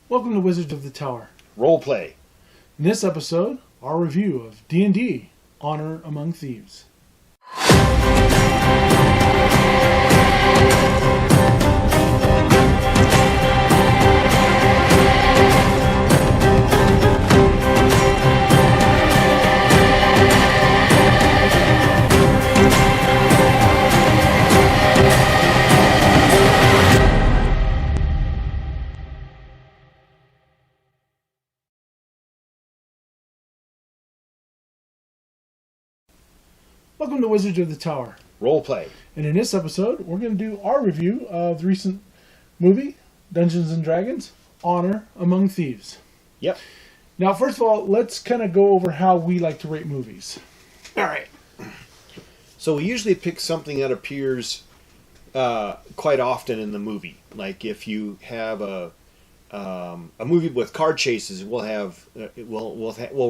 Welcome to Wizards of the Tower. Roleplay. In this episode, our review of D&D, Honor Among Thieves. Welcome to Wizards of the Tower. Roleplay. And in this episode, we're going to do our review of the recent movie, Dungeons & Dragons, Honor Among Thieves. Yep. Now, first of all, let's kind of go over how we like to rate movies. All right. So we usually pick something that appears quite often in the movie. Like if you have a movie with car chases, we'll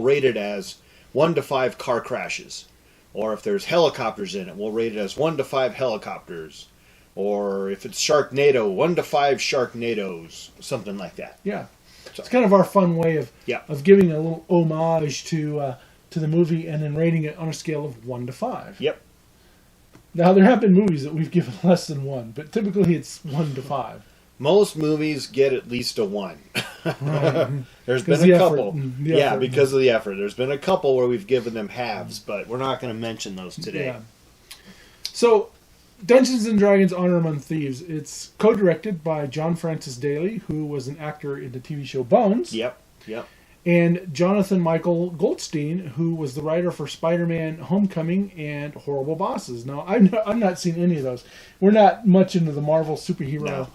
rate it as 1 to 5 car crashes. Or if there's helicopters in it, we'll rate it as 1 to 5 helicopters. Or if it's Sharknado, 1 to 5 Sharknadoes, something like that. Yeah. So, it's kind of our fun way of giving a little homage to the movie and then rating it on a scale of 1 to 5. Yep. Now, there have been movies that we've given less than 1, but typically it's 1 to 5. Most movies get at least a 1. Right. There's been a couple. Effort. Because of the effort. There's been a couple where we've given them halves, but we're not going to mention those today. Yeah. So, Dungeons & Dragons Honor Among Thieves, it's co-directed by John Francis Daly, who was an actor in the TV show Bones. Yep. And Jonathan Michael Goldstein, who was the writer for Spider-Man Homecoming and Horrible Bosses. Now, I've not seen any of those. We're not much into the Marvel superhero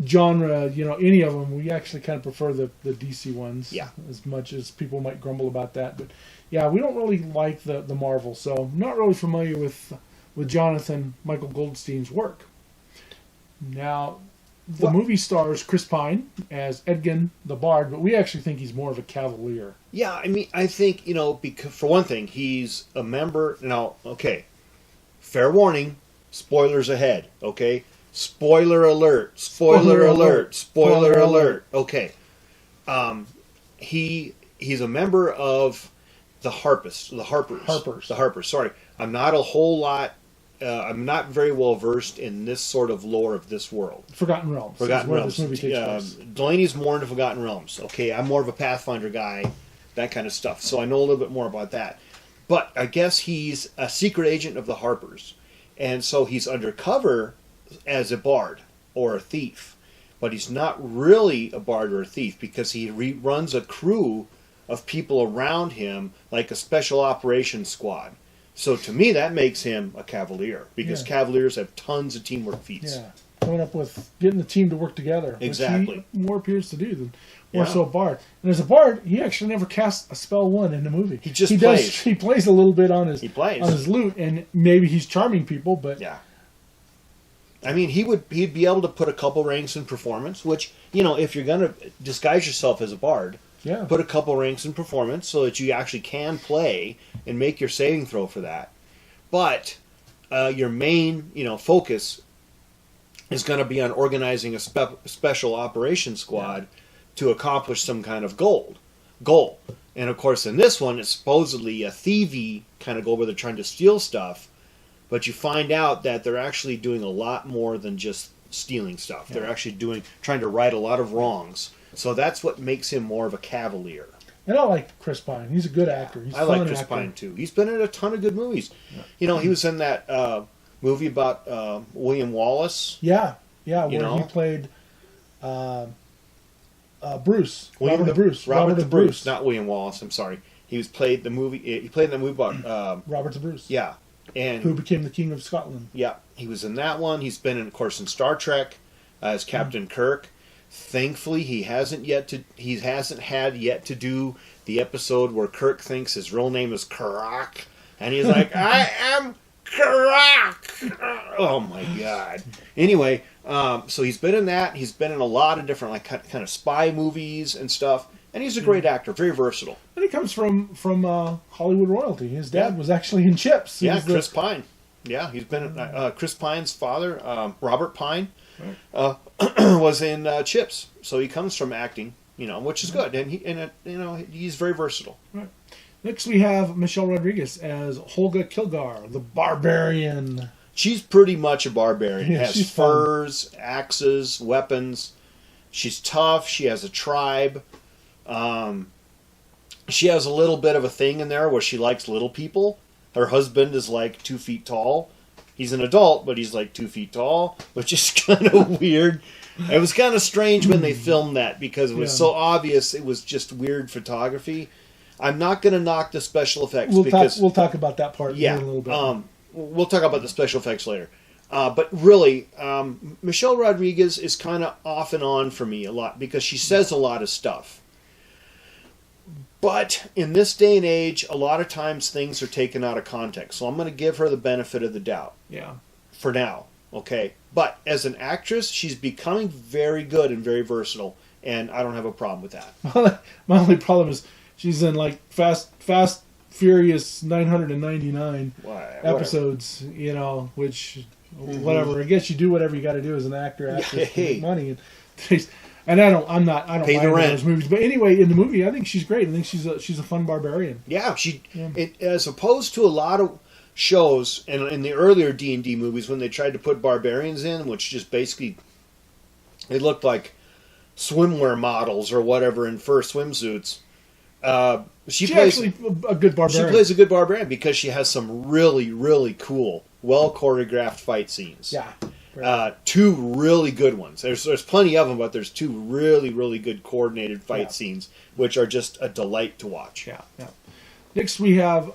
genre, any of them. We actually kind of prefer the DC ones as much as people might grumble about that. But, yeah, we don't really like the Marvel, so I'm not really familiar with Jonathan Michael Goldstein's work. Now, the movie stars Chris Pine as Edgin the Bard, but we actually think he's more of a cavalier. Yeah, I mean, I think, because for one thing, he's a member. Now, okay, fair warning, spoilers ahead, okay? Spoiler alert, spoiler alert, spoiler alert. Okay. He's a member of the Harpers. Sorry. I'm not very well versed in this sort of lore of this world. Forgotten Realms. This movie takes place. Delaney's more into Forgotten Realms. Okay, I'm more of a Pathfinder guy, that kind of stuff. So I know a little bit more about that. But I guess he's a secret agent of the Harpers. And so he's undercover as a bard or a thief. But he's not really a bard or a thief because he runs a crew of people around him like a special operations squad. So to me, that makes him a cavalier because cavaliers have tons of teamwork feats. Yeah, coming up with getting the team to work together. Exactly. Which he more appears to do than more so a bard. And as a bard, he actually never casts a spell one in the movie. He plays. He plays a little bit on his lute, and maybe he's charming people, but I mean, he'd be able to put a couple ranks in performance. Which if you're going to disguise yourself as a bard. Yeah. Put a couple ranks in performance so that you actually can play and make your saving throw for that. But your main, focus is going to be on organizing a special operations squad to accomplish some kind of goal. And of course, in this one, it's supposedly a thievy kind of goal where they're trying to steal stuff. But you find out that they're actually doing a lot more than just stealing stuff. Yeah. They're actually trying to right a lot of wrongs. So that's what makes him more of a cavalier. And I like Chris Pine. He's a good actor. I like Chris Pine, too. He's been in a ton of good movies. Yeah. He was in that movie about William Wallace. Yeah, where he played Bruce. Robert the Bruce. Not William Wallace, I'm sorry. He played in the movie about... Robert the Bruce. Yeah. And who became the King of Scotland. Yeah, he was in that one. He's been, of course, in Star Trek as Captain Kirk. Thankfully, he hasn't had yet to do the episode where Kirk thinks his real name is Karak, and he's like, "I am Karak." Oh my God! Anyway, so he's been in that. He's been in a lot of different kind of spy movies and stuff, and he's a great actor, very versatile. And he comes from Hollywood royalty. His dad was actually in Chips. Chris Pine. Yeah, he's been Chris Pine's father, Robert Pine. was in Chips. So he comes from acting, which is good, and he's very versatile. Right. Next, we have Michelle Rodriguez as Holga Kilgar, the barbarian. She's pretty much a barbarian. Yeah, Has she's furs, axes, weapons. She's tough. She has a tribe. She has a little bit of a thing in there where she likes little people. Her husband is like 2 feet tall. He's an adult, but he's like 2 feet tall, which is kind of weird. It was kind of strange when they filmed that because it was so obvious. It was just weird photography. I'm not going to knock the special effects We'll talk about that part in a little bit. We'll talk about the special effects later. But really, Michelle Rodriguez is kind of off and on for me a lot because she says a lot of stuff. But in this day and age, a lot of times things are taken out of context. So I'm going to give her the benefit of the doubt. Yeah. For now, okay? But as an actress, she's becoming very good and very versatile, and I don't have a problem with that. My only problem is she's in like Fast Furious 999 episodes, which whatever. I guess you do whatever you got to do as an actor to make money. And I don't pay the rent. Those movies. But anyway, in the movie, I think she's great. I think she's a fun barbarian. Yeah, as opposed to a lot of shows in the earlier D&D movies when they tried to put barbarians in, which just basically they looked like swimwear models or whatever in fur swimsuits. She plays actually a good barbarian. She plays a good barbarian because she has some really, really cool, well choreographed fight scenes. Yeah. Two really good ones. There's plenty of them, but there's two really, really good coordinated fight scenes, which are just a delight to watch. Yeah. Next, we have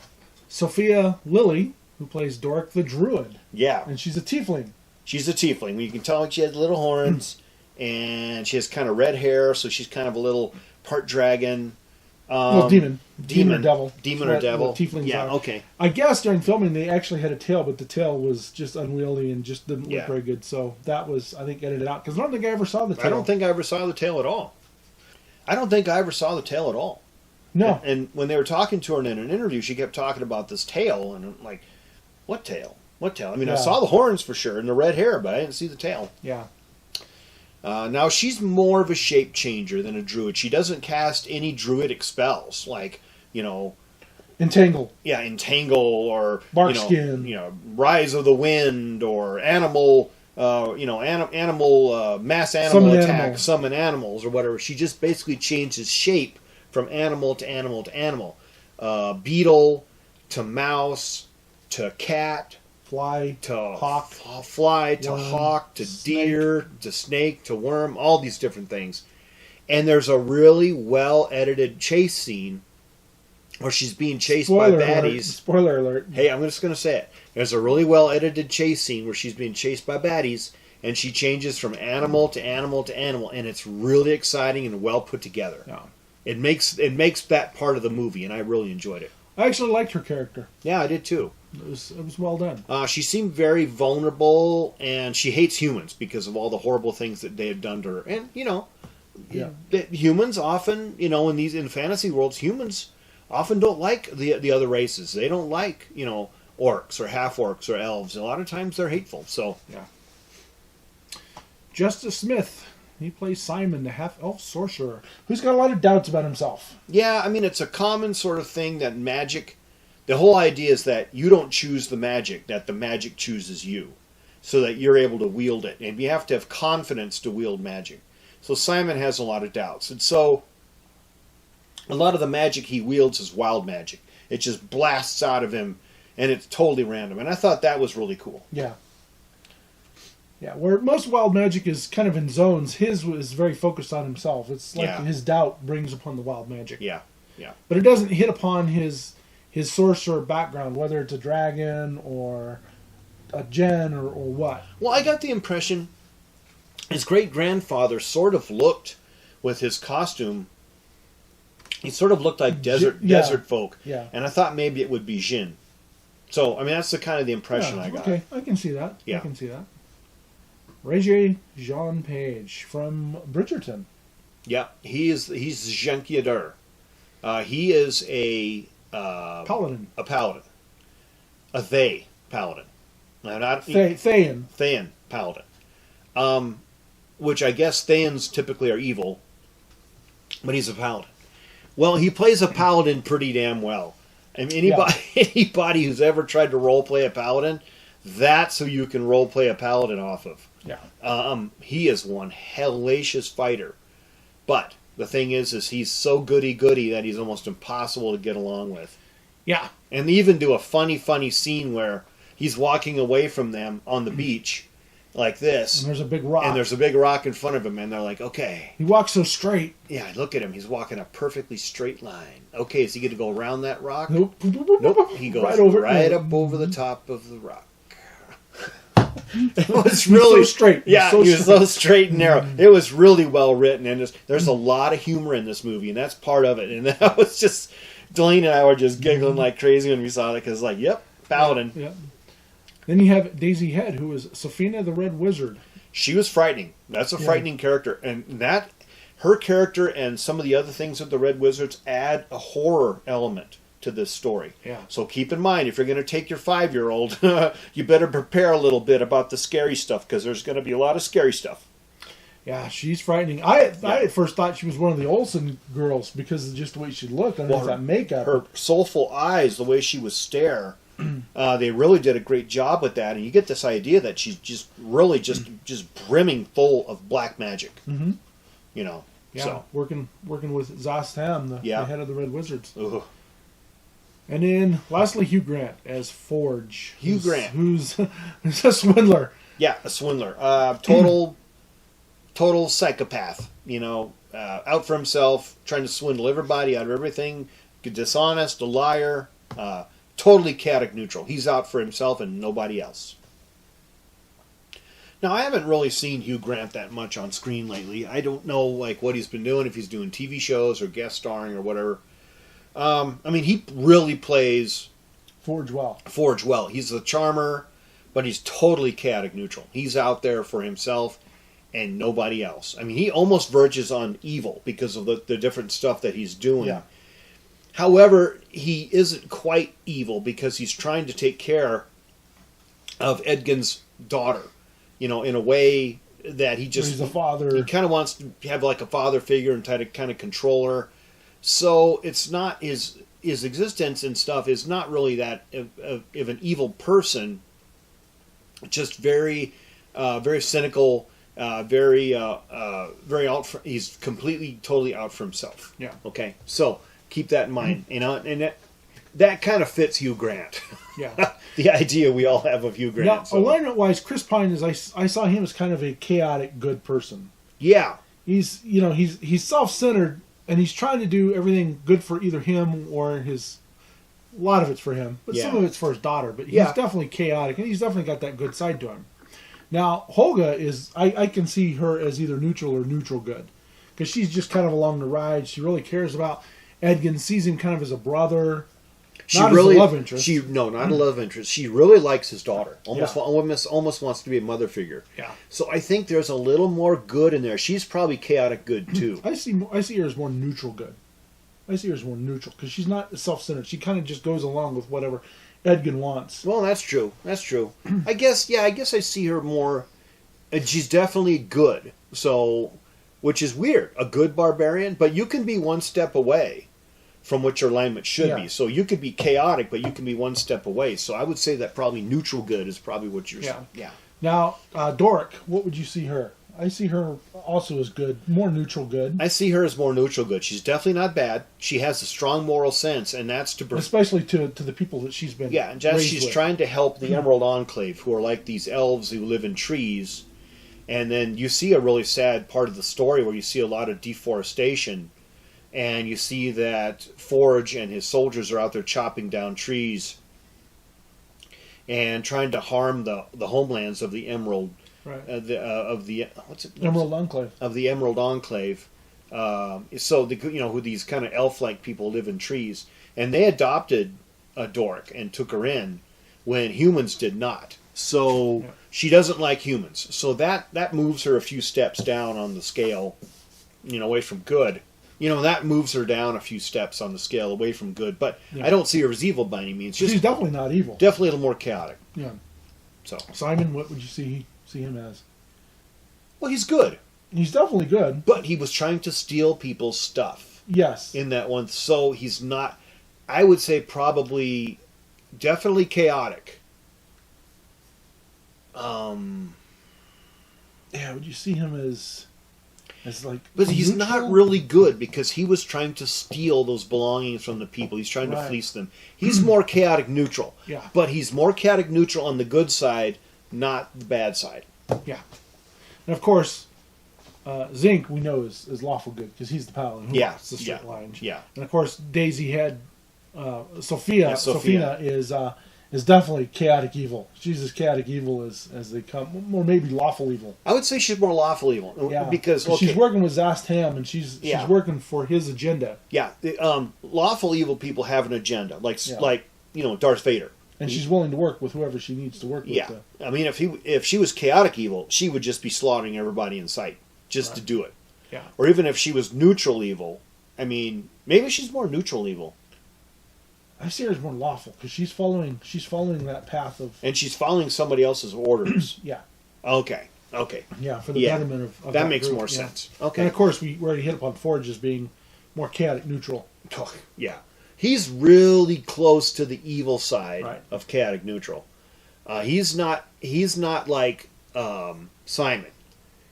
Sophia Lilly, who plays Dork the Druid. Yeah. And she's a tiefling. She's a tiefling. You can tell she has little horns, and she has kind of red hair, so she's kind of a little part dragon. Demon or devil. Demon or devil. What tieflings are. Okay. I guess during filming they actually had a tail, but the tail was just unwieldy and just didn't look very good. So that was, I think, edited out. Because I don't think I ever saw the tail. I don't think I ever saw the tail at all. No. And when they were talking to her in an interview, she kept talking about this tail, and I'm like, what tail? What tail? I mean, I saw the horns for sure and the red hair, but I didn't see the tail. Yeah. Now, she's more of a shape changer than a druid. She doesn't cast any druidic spells, like, Entangle. Yeah, Entangle or... Barkskin. Rise of the Wind or Animal... mass animal Summon attack, summon animals or whatever. She just basically changes shape from animal to animal to animal. Beetle to mouse to cat... Fly to hawk, hawk, to deer, to snake, to worm, all these different things. And there's a really well edited chase scene where she's being chased by baddies. Spoiler alert. Hey, I'm just going to say it. There's a really well edited chase scene where she's being chased by baddies, and she changes from animal to animal to animal, and it's really exciting and well put together. Yeah. It makes that part of the movie, and I really enjoyed it. I actually liked her character. Yeah, I did too. It was well done. She seemed very vulnerable, and she hates humans because of all the horrible things that they have done to her. And humans often, in fantasy worlds, humans often don't like the other races. They don't like orcs or half orcs or elves. A lot of times they're hateful. So Justice Smith. He plays Simon, the half-elf sorcerer, who's got a lot of doubts about himself. Yeah, I mean, it's a common sort of thing that magic... The whole idea is that you don't choose the magic, that the magic chooses you, so that you're able to wield it. And you have to have confidence to wield magic. So Simon has a lot of doubts. And so a lot of the magic he wields is wild magic. It just blasts out of him, and it's totally random. And I thought that was really cool. Yeah. Yeah, where most wild magic is kind of in zones, his was very focused on himself. It's like his doubt brings upon the wild magic. Yeah. But it doesn't hit upon his sorcerer background, whether it's a dragon or a djinn or what. Well, I got the impression his great-grandfather sort of looked, with his costume, he sort of looked like desert folk. Yeah. And I thought maybe it would be djinn. So, I mean, that's the kind of the impression I got. Okay, I can see that. Yeah. I can see that. Regé-Jean Page from Bridgerton. Yeah, he's Jean-Kiadur. He is a... Paladin. A paladin. A Thay paladin. Now, not Thayan Thayan paladin. which I guess Thanos typically are evil, but he's a paladin. Well, he plays a paladin pretty damn well. I mean, anybody who's ever tried to role play a paladin, that's who you can role play a paladin off of. Yeah. He is one hellacious fighter, but the thing is he's so goody-goody that he's almost impossible to get along with. Yeah. And they even do a funny scene where he's walking away from them on the beach like this. And there's a big rock. And there's a big rock in front of him, and they're like, okay. He walks so straight. Yeah, look at him. He's walking a perfectly straight line. Okay, is he going to go around that rock? Nope. Nope. He goes right up over the top of the rock. It was really so straight. Yeah, he was so straight and narrow. It was really well written, and there's a lot of humor in this movie, and that's part of it. And that was just, Delaney and I were just giggling like crazy when we saw it, because like, yep, paladin. Yeah. Then you have Daisy Head, who is Safina the Red Wizard. She was frightening. That's a frightening character, and that her character and some of the other things with the Red Wizards add a horror element to this story. Yeah. So keep in mind, if you're going to take your 5-year-old, you better prepare a little bit about the scary stuff, because there's going to be a lot of scary stuff. Yeah, she's frightening. I at first thought she was one of the Olsen girls because of just the way she looked and that makeup. Her soulful eyes, the way she would stare, they really did a great job with that, and you get this idea that she's just really just brimming full of black magic. Mm-hmm. You know. Yeah, so. working with Zastam, the head of the Red Wizards. Ugh. And then, lastly, Hugh Grant as Forge. Who's a swindler. Yeah, a swindler. Total psychopath. You know, out for himself, trying to swindle everybody out of everything. Dishonest, a liar. Totally chaotic neutral. He's out for himself and nobody else. Now, I haven't really seen Hugh Grant that much on screen lately. I don't know like what he's been doing, if he's doing TV shows or guest starring or whatever. I mean, he really plays Forge well. He's the charmer, but he's totally chaotic neutral. He's out there for himself and nobody else. I mean, he almost verges on evil because of the different stuff that he's doing. Yeah. However, he isn't quite evil because he's trying to take care of Edgin's daughter, you know, in a way that he's a father. He kind of wants to have like a father figure and try to kind of control her. So it's not his existence and stuff is not really that of an evil person. Just very cynical, very out. He's completely, totally out for himself. Yeah. Okay. So keep that in mind. You know, and that kind of fits Hugh Grant. Yeah. The idea we all have of Hugh Grant. Now, so. alignment-wise, Chris Pine is. I saw him as kind of a chaotic good person. Yeah. He's self-centered. And he's trying to do everything good for either him or his... A lot of it's for him, but some of it's for his daughter. But he's definitely chaotic, and he's definitely got that good side to him. Now, Holga is... I can see her as either neutral or neutral good. Because she's just kind of along the ride. She really cares about Edgin, sees him kind of as a brother. Not as a love interest. Not a love interest. She really likes his daughter. Almost wants to be a mother figure. Yeah. So I think there's a little more good in there. She's probably chaotic good too. I see her as more neutral good. I see her as more neutral because she's not self-centered. She kind of just goes along with whatever Edgin wants. Well, that's true. I guess I see her more. And she's definitely good. So, which is weird, a good barbarian, but you can be one step away from what your alignment should be. So you could be chaotic, but you can be one step away. So I would say that probably neutral good is probably what you're saying. Yeah. Now, Doric, what would you see her? I see her also as good, more neutral good. I see her as more neutral good. She's definitely not bad. She has a strong moral sense, and that's to... Especially to the people that she's been and just she's trying to help the Emerald Enclave, who are like these elves who live in trees. And then you see a really sad part of the story where you see a lot of deforestation. And you see that Forge and his soldiers are out there chopping down trees and trying to harm the homelands of the Emerald, Emerald Enclave. Of the Emerald Enclave. So who these kind of elf-like people live in trees, and they adopted Doric and took her in when humans did not. So she doesn't like humans. So that moves her a few steps down on the scale, away from good. That moves her down a few steps on the scale away from good. But I don't see her as evil by any means. She's definitely not evil. Definitely a little more chaotic. Yeah. So Simon, what would you see him as? Well, he's good, He's definitely good. but he was trying to steal people's stuff Yes. in that one. So he's not. I would say probably, definitely chaotic. Yeah, would you see him as like... But he's neutral? not really good because he was trying to steal those belongings from the people. He's trying to Right. fleece them. He's more chaotic neutral. Yeah. But he's more chaotic neutral on the good side, not the bad side. Yeah. And of course, Zink, we know, is lawful good because he's the paladin who Yeah, walks the straight yeah, line. yeah. And of course, Daisy had Sophia. Yeah, Sophia. Sophia is definitely chaotic evil. She's as chaotic evil as they come, or maybe lawful evil. I would say she's more lawful evil. Yeah, Because, okay, she's working with Zastam, and she's Yeah. working for his agenda. yeah, lawful evil people have an agenda, like Yeah. like Darth Vader. And she's willing to work with whoever she needs to work with. Yeah, I mean, if she was chaotic evil, she would just be slaughtering everybody in sight just to Right. do it. Yeah. Or even if she was neutral evil, I mean, maybe she's more neutral evil, I see her as more lawful because she's following that path of... and she's following somebody else's orders. Yeah. Okay, Yeah, for the Yeah. betterment of that makes group, more yeah. sense. Okay, And of course, we already hit upon Forge as being more chaotic neutral. yeah, he's really close to the evil side Right. of chaotic neutral. He's not like Simon.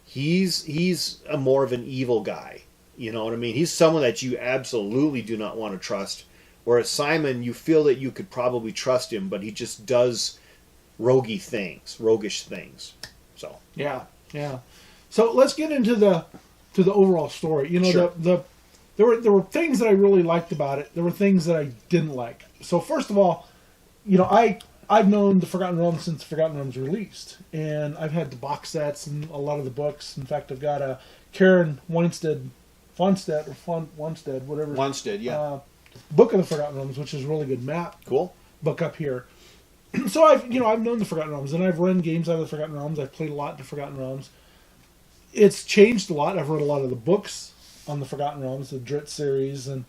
He's a more of an evil guy. You know what I mean? He's someone that you absolutely do not want to trust. Whereas Simon, you feel that you could probably trust him, but he just does roguish things. So Yeah, yeah. So let's get into the overall story. You know, Sure. there were things that I really liked about it. There were things that I didn't like. So first of all, I've known the Forgotten Realms since Forgotten Realms released, and I've had the box sets and a lot of the books. In fact, I've got a Karen Weinstead, whatever. Weinstead, yeah, Book of the Forgotten Realms, which is a really good map cool. book up here. So I've known the Forgotten Realms, and I've run games out of the Forgotten Realms. I've played a lot in the Forgotten Realms. It's changed a lot. I've read a lot of the books on the Forgotten Realms, the Drit series, and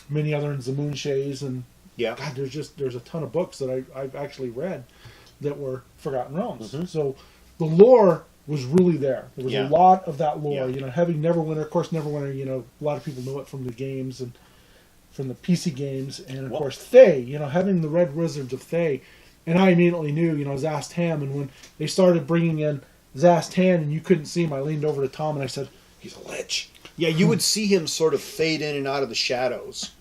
many others, the Moonshays, and Yeah, God, there's a ton of books that I've actually read that were Forgotten Realms. Mhm. So the lore was really there. There was Yeah. a lot of that lore. Yeah. Having Neverwinter, of course, Neverwinter. A lot of people know it from the games and from the PC games, and of Well- course Thay. Having the Red Wizards of Thay, and I immediately knew, Zastam. And when they started bringing in Zastan, and you couldn't see him, I leaned over to Tom and I said, "He's a lich." yeah. You would see him sort of fade in and out of the shadows,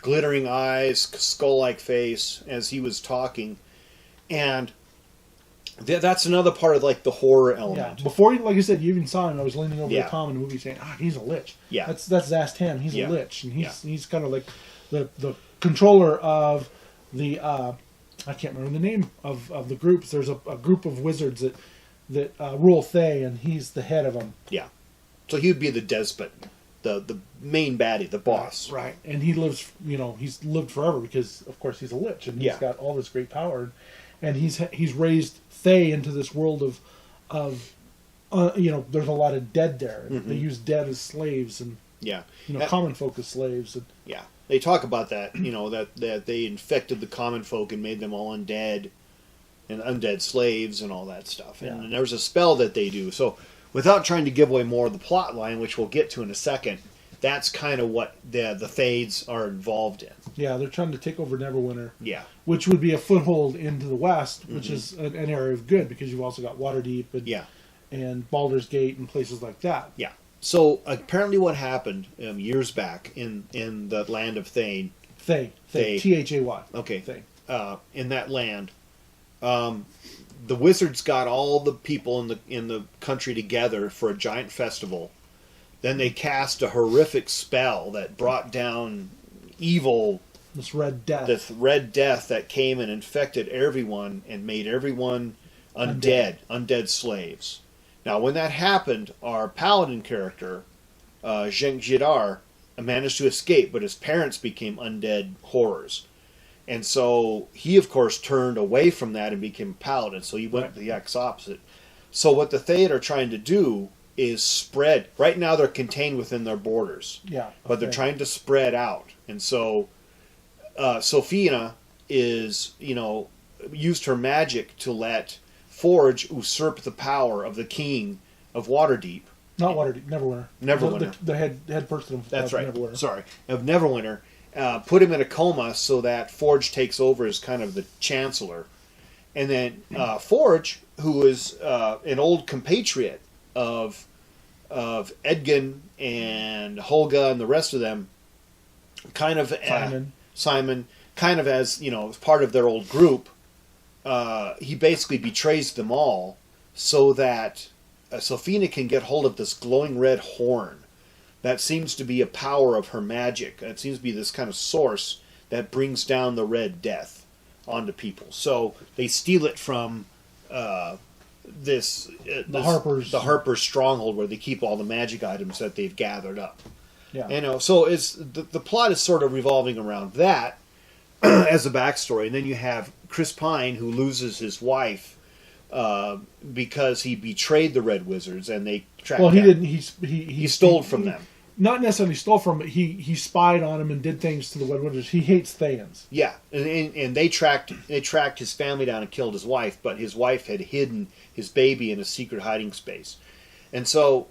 glittering eyes, skull-like face as he was talking, and that's another part of like the horror Yeah. element. Before, like I said, you even saw him. I was leaning over Yeah. to Tom in the movie saying, "He's a lich." Yeah. That's Zastan. He's Yeah. a lich, and Yeah. he's kind of like the controller of the I can't remember the name of the groups. There's a group of wizards that rule Thay, and he's the head of them. Yeah, so he would be the despot, the main baddie, the boss. Right. And he lives. He's lived forever because, of course, he's a lich, and he's Yeah. got all this great power, and he's raised Thay into this world of there's a lot of dead there. They use dead as slaves, and Yeah, common folk as slaves. And yeah. They talk about that. That they infected the common folk and made them all undead, and undead slaves and all that stuff. And, Yeah. there's a spell that they do. So, without trying to give away more of the plot line, which we'll get to in a second, that's kind of what the Thades are involved in. yeah, they're trying to take over Neverwinter, Yeah, which would be a foothold into the west, which is an area of good because you've also got Waterdeep and yeah, and Baldur's Gate and places like that. yeah. So apparently, what happened years back in the land of Thane? Thay, Thay. Thay, Okay, Thay. in that land, the wizards got all the people in the country together for a giant festival. Then they cast a horrific spell that brought down evil, This Red Death. this red death that came and infected everyone and made everyone undead slaves. Now, when that happened, our paladin character, Zheng Jidar, managed to escape, but his parents became undead horrors. And so he, of course, turned away from that and became a paladin. So he went the exact opposite. So what the Thaid are trying to do is spread. Right now they're contained within their borders. Yeah. But they're trying to spread out. And so Sophia is, used her magic to let Forge usurp the power of the king of Waterdeep. Not Waterdeep, Neverwinter. Neverwinter. The head person of That's right. Neverwinter. Sorry, of Neverwinter. Put him in a coma so that Forge takes over as kind of the chancellor. And then Forge, who is an old compatriot of Edgin and Holga and the rest of them, kind of Simon, kind of as part of their old group, he basically betrays them all so that Sophina can get hold of this glowing red horn that seems to be a power of her magic. It seems to be this kind of source that brings down the Red Death onto people. So they steal it from the Harper's stronghold, where they keep all the magic items that they've gathered up. Yeah. So it's the plot is sort of revolving around that as a backstory, and then you have Chris Pine, who loses his wife because he betrayed the Red Wizards, and they tracked. Well, he down. didn't. He stole from them. Not necessarily stole from it. He spied on him and did things to the Red Wizards. He hates Thayans. Yeah, and they tracked his family down and killed his wife, but his wife had hidden his baby in a secret hiding space, and so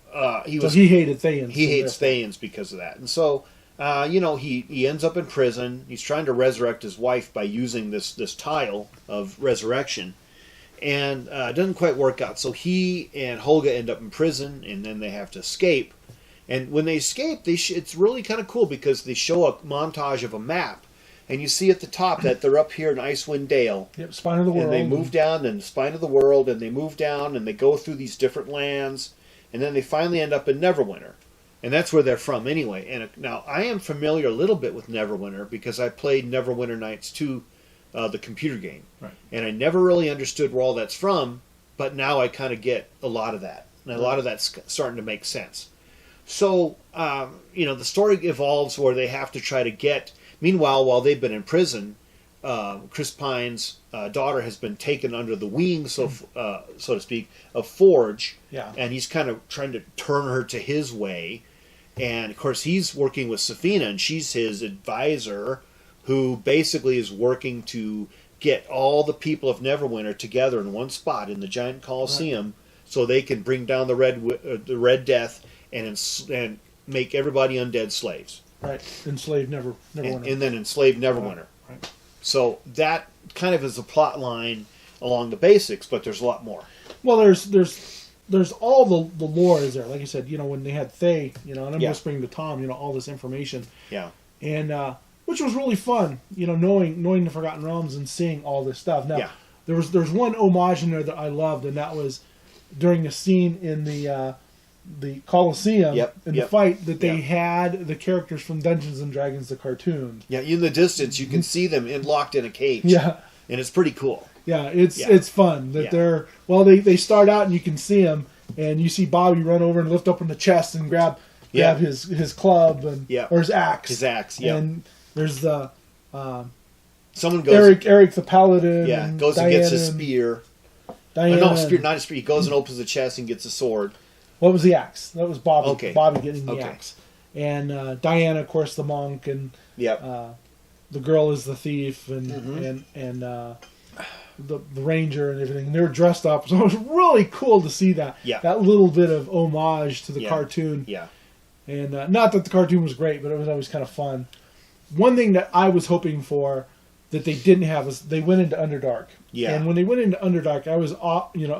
he hated Thayans. He hates Thayans because of that, and so he ends up in prison. He's trying to resurrect his wife by using this tile of resurrection, and it doesn't quite work out. So he and Holga end up in prison, and then they have to escape. And when they escape, it's really kind of cool because they show a montage of a map, and you see at the top that they're up here in Icewind Dale. Yep, Spine of the World. And they move down in Spine of the World, and they move down, and they go through these different lands, and then they finally end up in Neverwinter. And that's where they're from anyway. And now, I am familiar a little bit with Neverwinter because I played Neverwinter Nights 2, the computer game. Right. And I never really understood where all that's from, but now I kind of get a lot of that. And a lot of that's starting to make sense. So, the story evolves where they have to try to get... Meanwhile, while they've been in prison, Chris Pine's daughter has been taken under the wing, so to speak, of Forge. Yeah. And he's kind of trying to turn her to his way. And, of course, he's working with Sophina, and she's his advisor, who basically is working to get all the people of Neverwinter together in one spot in the giant Colosseum, so they can bring down the Red Death and make everybody undead slaves. Right, enslave Neverwinter. And then enslave Neverwinter. Right. So that kind of is a plot line along the basics, but there's a lot more. Well, there's all the lore is there. Like you said, when they had Thay, and I'm whispering to Tom, all this information. Yeah. And which was really fun, knowing the Forgotten Realms and seeing all this stuff. Now, there's one homage in there that I loved, and that was during a scene in the Colosseum in the fight that they had the characters from Dungeons and Dragons, the cartoon. Yeah, in the distance you can see them locked in a cage. Yeah. And it's pretty cool. Yeah, it's fun that they're they start out and you can see them, and you see Bobby run over and lift open the chest and grab his club or his axe. His axe, And there's the someone goes Eric the Paladin. Yeah, goes and gets his spear. Diana, not a spear. He goes and opens the chest and gets a sword. What was the axe? That was Bobby. Okay. Bobby getting the axe. And Diana, of course, the monk, and the girl is the thief, and the ranger and everything. They were dressed up, so it was really cool to see that. Yeah. That little bit of homage to the cartoon. Yeah. And not that the cartoon was great, but it was always kind of fun. One thing that I was hoping for that they didn't have was they went into Underdark. Yeah. And when they went into Underdark, I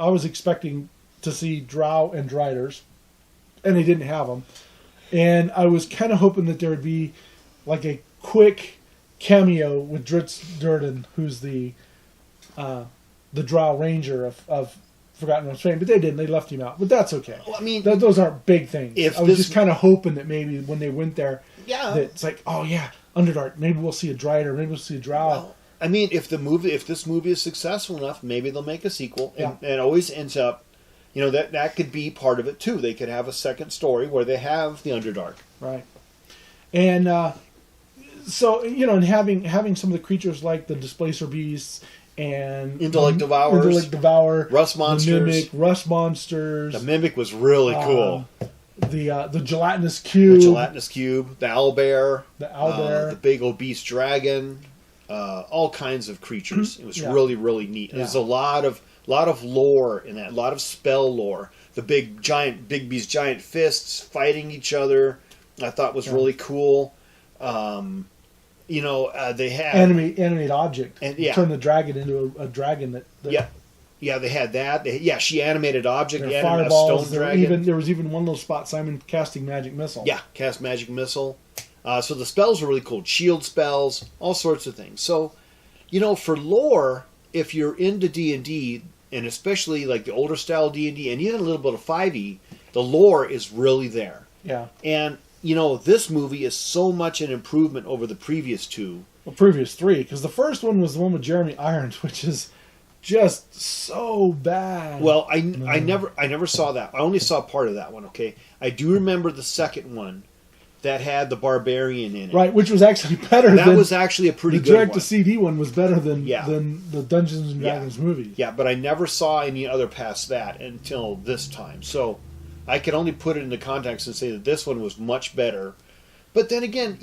was expecting to see Drow and Driders, and they didn't have them. And I was kind of hoping that there would be like a quick cameo with Dritz Durden, who's the Drow Ranger of Forgotten Realms fame, but they didn't. They left him out, but that's okay. Well, I mean, those aren't big things. I was just kind of hoping that maybe when they went there, that it's like, oh yeah, Underdark. Maybe we'll see a Drider. Maybe we'll see a Drow. Well, I mean, if this movie is successful enough, maybe they'll make a sequel, and it always ends up. That could be part of it too. They could have a second story where they have the Underdark, right? And so and having some of the creatures like the Displacer Beasts and Intellect Devourer, Rust Monsters, the Mimic, Rust Monsters. The Mimic was really cool. The Gelatinous Cube, the Owlbear, the big obese dragon, all kinds of creatures. It was really, really neat. There's a lot of A lot of lore in that. A lot of spell lore. The Bigby's giant fists fighting each other, I thought was really cool. They had animate object, and turn the dragon into a dragon that they had that. She animated object. There animated a fireballs. stone dragon. There was even one little spot, Simon casting magic missile. Yeah, cast magic missile. So the spells were really cool. Shield spells, all sorts of things. So, for lore, if you're into D&D, and especially like the older style D&D, and even a little bit of 5e, the lore is really there. Yeah. And, this movie is so much an improvement over the previous two. The previous three, because the first one was the one with Jeremy Irons, which is just so bad. Well, I never saw that. I only saw part of that one, okay? I do remember the second one that had the barbarian in it. Right, which was actually better. That was actually a pretty good one. The direct-to-CD one was better than the Dungeons and Dragons movies. Yeah, but I never saw any other past that until this time. So I can only put it into context and say that this one was much better. But then again,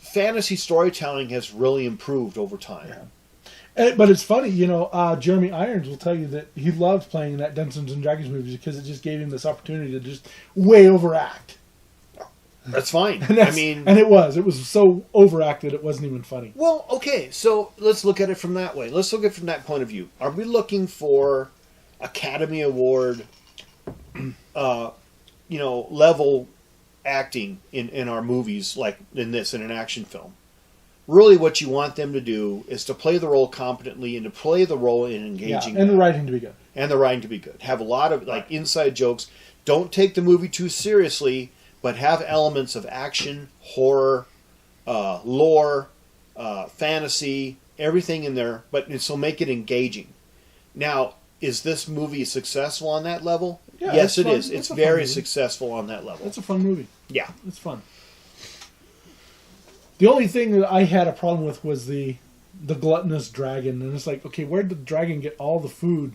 fantasy storytelling has really improved over time. Yeah. But it's funny, Jeremy Irons will tell you that he loved playing that Dungeons and Dragons movies because it just gave him this opportunity to just way overact. That's fine. And it was so overacted it wasn't even funny. Well, okay, so let's look at it from that way. Let's look at it from that point of view. Are we looking for Academy Award, level acting in our movies, like in an action film? Really, what you want them to do is to play the role competently and to play the role in engaging. And the writing to be good. And the writing to be good. Have a lot of inside jokes. Don't take the movie too seriously, but have elements of action, horror, lore, fantasy, everything in there. So make it engaging. Now, is this movie successful on that level? Yeah, yes, it is. It's It's very successful on that level. It's a fun movie. Yeah, it's fun. The only thing that I had a problem with was the gluttonous dragon, and it's like, okay, where did the dragon get all the food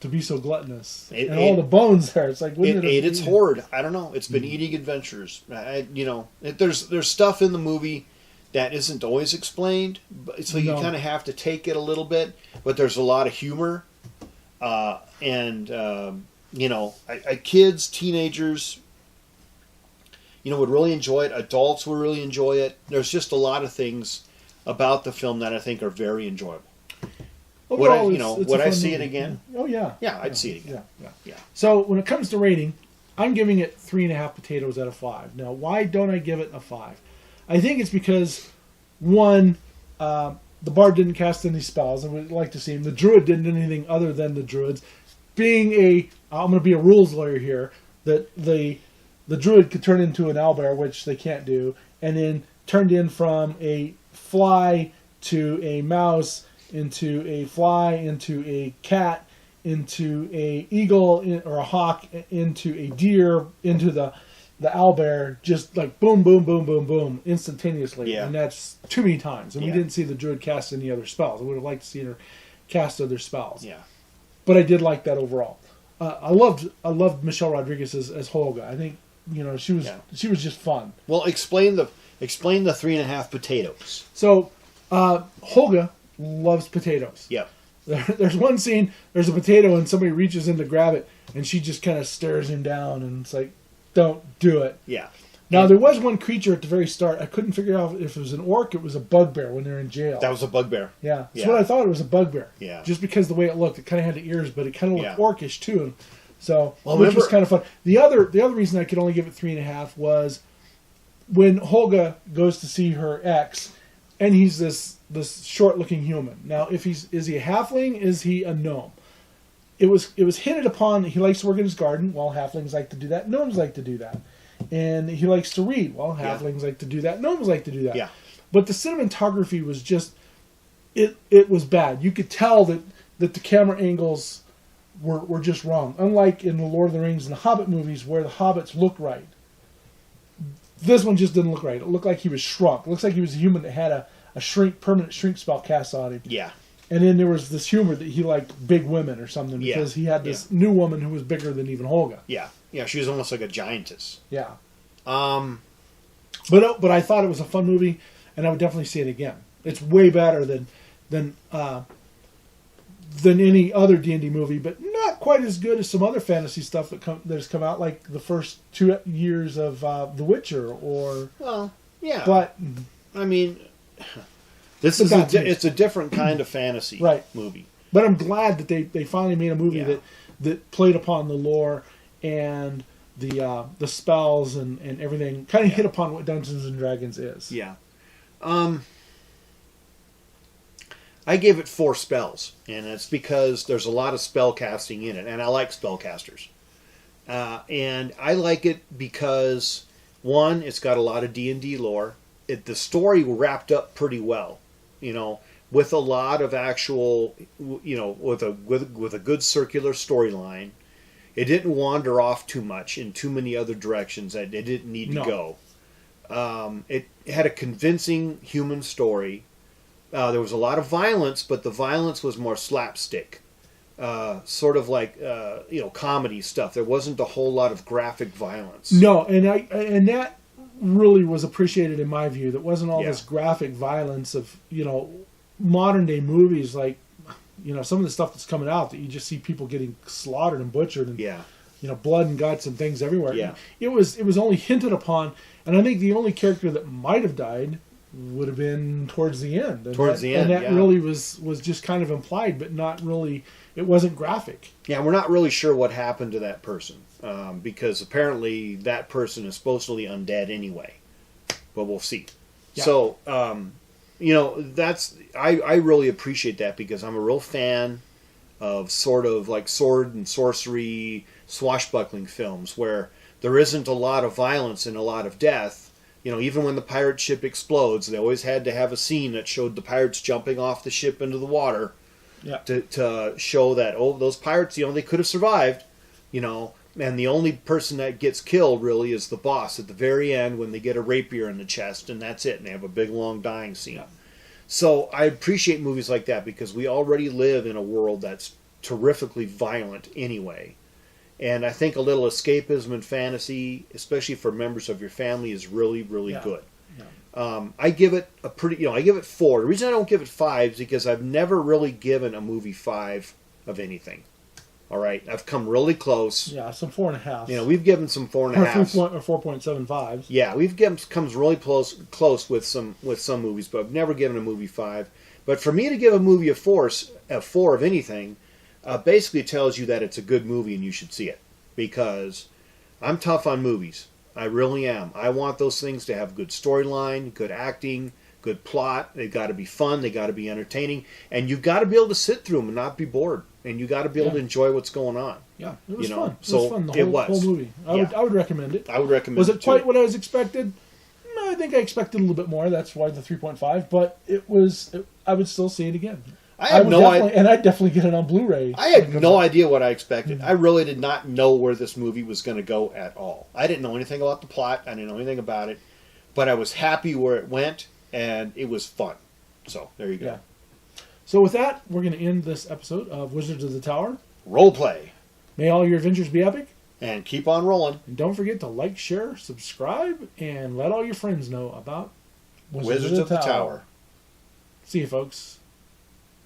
to be so gluttonous all the bones there? It's like it ate its hoard. I don't know. It's been eating adventures. There's stuff in the movie that isn't always explained, so you kind of have to take it a little bit. But there's a lot of humor, kids, teenagers, would really enjoy it. Adults would really enjoy it. There's just a lot of things about the film that I think are very enjoyable. Overall, would I see it again? Oh yeah. Yeah, I'd see it again. Yeah. So when it comes to rating, I'm giving it 3.5 potatoes out of 5. Now, why don't I give it a 5? I think it's because, one, the bard didn't cast any spells. I would like to see him. The druid didn't do anything other than the druids. I'm going to be a rules lawyer here, that the druid could turn into an owlbear, which they can't do, and then turned in from a fly to a mouse, into a fly, into a cat, into a eagle or a hawk, into a deer, into the owlbear, just like boom, boom, boom, boom, boom, instantaneously. Yeah. And that's too many times. And we didn't see the druid cast any other spells. I would have liked to see her cast other spells. Yeah. But I did like that overall. I loved Michelle Rodriguez as Holga. I think she was just fun. Well, explain the 3.5 potatoes. So Holga loves potatoes. Yep. There's one scene, there's a potato and somebody reaches in to grab it and she just kind of stares him down and it's like, don't do it. Yeah. Now, there was one creature at the very start. I couldn't figure out if it was an orc, it was a bugbear when they're in jail. That was a bugbear. Yeah. That's what I thought. It was a bugbear. Yeah. Just because the way it looked. It kind of had the ears, but it kind of looked orcish too. So, well, which was kind of fun. The other reason I could only give it 3.5 was when Holga goes to see her ex, and he's this short-looking human. Now, is he a halfling? Is he a gnome? It was hinted upon that he likes to work in his garden. Well, halflings like to do that. Gnomes like to do that. And he likes to read. Well, halflings like to do that. Gnomes like to do that. Yeah. But the cinematography was just, it was bad. You could tell that the camera angles were just wrong. Unlike in the Lord of the Rings and the Hobbit movies where the hobbits look right. This one just didn't look right. It looked like he was shrunk. It looks like he was a human that had a permanent shrink spell cast on him. Yeah. And then there was this humor that he liked big women or something because he had this new woman who was bigger than even Holga. Yeah. Yeah, she was almost like a giantess. Yeah. But I thought it was a fun movie, and I would definitely see it again. It's way better than than any other D&D movie, but not quite as good as some other fantasy stuff that's come out, like the first 2 years of The Witcher, or... Well, yeah. But... I mean, it's a different kind of fantasy movie. But I'm glad that they finally made a movie that played upon the lore and the spells and everything, kind of hit upon what Dungeons and Dragons is. Yeah. I gave it 4 spells, and it's because there's a lot of spell casting in it, and I like spellcasters. And I like it because, one, it's got a lot of D&D lore. The story wrapped up pretty well, with a lot of actual, with a good circular storyline. It didn't wander off too much in too many other directions that it didn't need to go. It had a convincing human story. There was a lot of violence, but the violence was more slapstick, sort of like comedy stuff. There wasn't a whole lot of graphic violence. No, and that really was appreciated in my view. That wasn't all this graphic violence of modern day movies, like some of the stuff that's coming out that you just see people getting slaughtered and butchered and blood and guts and things everywhere. Yeah. It was only hinted upon, and I think the only character that might have died would have been towards the end. And that really was just kind of implied, but not really. It wasn't graphic. Yeah, we're not really sure what happened to that person, because apparently that person is supposedly undead anyway. But we'll see. Yeah. So, I really appreciate that, because I'm a real fan of sort of like sword and sorcery, swashbuckling films where there isn't a lot of violence and a lot of death. Even when the pirate ship explodes, they always had to have a scene that showed the pirates jumping off the ship into the water to show that, those pirates, they could have survived, and the only person that gets killed really is the boss at the very end when they get a rapier in the chest, and that's it, and they have a big, long dying scene. Yeah. So I appreciate movies like that, because we already live in a world that's terrifically violent anyway. And I think a little escapism and fantasy, especially for members of your family, is really, really good. Yeah. I give it a pretty, I give it 4. The reason I don't give it 5 is because I've never really given a movie 5 of anything. All right, I've come really close. Yeah, some 4.5. We've given some 4.5 or 4.75s. Yeah, we've comes really close with some movies, but I've never given a movie 5. But for me to give a movie a 4 of anything, basically tells you that it's a good movie and you should see it. Because I'm tough on movies. I really am. I want those things to have good storyline, good acting, good plot. They've got to be fun. They got to be entertaining. And you've got to be able to sit through them and not be bored. And you got to be able to enjoy what's going on. Yeah, it was fun. It was fun, the whole movie. I would recommend it. I would recommend it. Was it quite what I was expected? No, I think I expected a little bit more. That's why the 3.5. But I would still see it again. I'd definitely get it on Blu-ray. I had no idea what I expected. I really did not know where this movie was going to go at all. I didn't know anything about the plot. I didn't know anything about it. But I was happy where it went, and it was fun. So, there you go. Yeah. So with that, we're going to end this episode of Wizards of the Tower. Role play. May all your adventures be epic. And keep on rolling. And don't forget to like, share, subscribe, and let all your friends know about Wizards of the Tower. See you, folks.